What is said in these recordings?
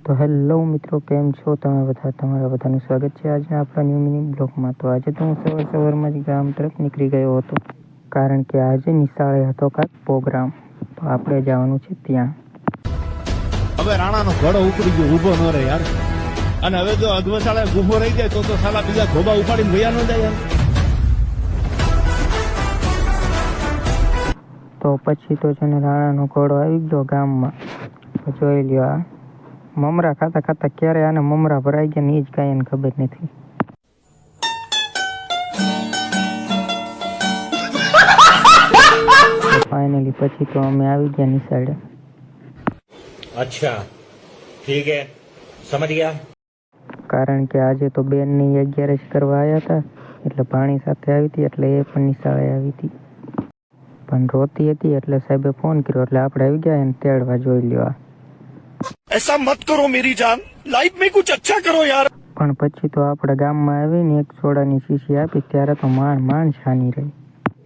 તો હેલો મિત્રો, કેમ છો તમે બધા? તમારા બધાનું સ્વાગત છે આજના આપણા ન્યૂ મિની બ્લોગમાં. તો આજે તો હું સવારમાં જ ગામ તરફ નીકળી ગયો હતો, કારણ કે આજે નિશાળે હતો કાંઈક પ્રોગ્રામ, તો આપણે જવાનું છે ત્યાં. હવે રાણાનો ઘોડો ઉપડી ગયો, ઊભો ન રહે યાર. અને હવે જો અધવસાળે ઊભો રહી જાય તો સાલા બીજા ઘોબા ઉપાડીને વયા ન જાય યાર. તો પછી તો છે ને રાણાનો ઘોડો આવી ગયો ગામમાં. તો જોઈ લ્યો, આ મમરા ખાતા ખાતા ક્યારે આને મમરા ભરાઈ ગયા ને એ જ કાંઈ એને ખબર નથી. ફાઇનલી પછી તો અમે આવી ગયા નિશાળે. अच्छा ठीक है समझ गया. કારણ કે આજે તો બેનની 11 કરવા આવ્યા હતા, એટલે ભાણી સાથે આવી હતી, એટલે એ પણ નિશાળે આવી હતી. પણ રોતી હતી એટલે સાહેબે ફોન કર્યો, એટલે આપણે આવી ગયા એને તેડવા. જોઈ લ્યો, ऐसा मत करो मेरी जान, लाइफ में कुछ अच्छा करो यार. પણ પછી તો આપણે ગામમાં આવીને એક સોડાની શીશી આપી, ત્યારે તો માંડ છાની રહી.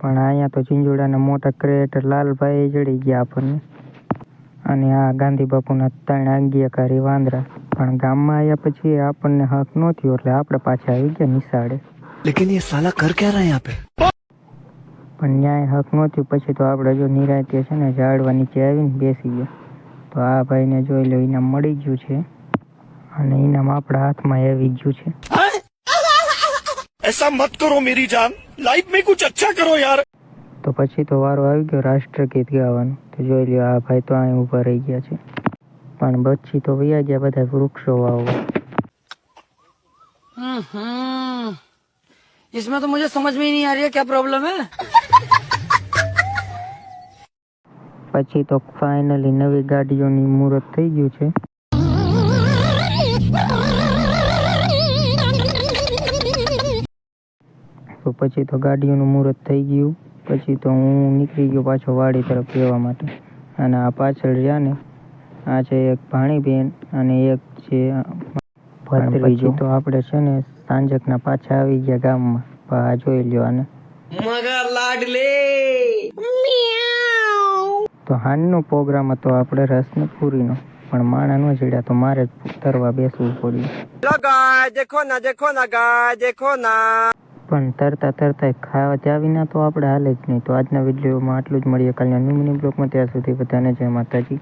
પણ અહીંયા તો ચીંજોડાના મોટા ક્રિએટર લાલભાઈ જડી ગયા આપણને, અને આ ગાંધી બાપુના 3 આજ્ઞાકારી વાંદરા. પણ ગામમાં આવ્યા પછી આપણને હક ન થયો, એટલે આપણે પાછા આવી ગયા નિશાળે. लेकिन ये साला कर क्या रहा है यहाँ पे? પણ ન્યાય હક ન થયું. પછી તો આપણે જો નિરાંતે છે ને ઝાડવા નીચે આવીને બેસી ગયા. તો આ ભાઈને જોઈ લો, ઇનામ મળી ગયું છે, અને ઇનામ આપણા હાથમાં આવી ગયું છે. ऐसा मत करो मेरी जान, लाइफ में कुछ अच्छा करो यार. તો પછી તો વારો આવી ગયો રાષ્ટ્રગીત ગાવાનું. તો જોઈ લ્યો, આ ભાઈ તો અહીં ઊભા રહી ગયા છે. પણ પછી તો વયા ગયા બધા વૃક્ષો વાવવા. इसमें तो मुझे समझ में ही नहीं आ रही है क्या प्रॉब्लम है. પછી તો ફાઇનલી નવી ગાડીઓની મુહૂર્ત થઈ ગયું છે. તો પછી તો ગાડીઓનું મુહૂર્ત થઈ ગયું. પછી તો હું નીકળી ગયો પાછો વાડી તરફ જવા માટે. અને આ પાછળ રહ્યા ને, આ છે એક ભાણીબેન અને એક છે ભત્રીજો. તો આપણે છે ને સાંજકના પાછા આવી ગયા ગામમાં. આ જોઈ લ્યો આને. मगर लाडले તો હાનનો પ્રોગ્રામ હતો આપણે રસને પૂરીનો, પણ માણા ન ચડ્યા, તો મારે જ તરવા બેસવું પડ્યું. પણ તરતા તરતા ખાવા જાવી ના તો આપણે હાલે જ નહીં. તો આજના વિડીયોમાં આટલું જ. મળીએ કાલના ન્યૂ મિની બ્લોગમાં. ત્યાં સુધી બધાને જય માતાજી.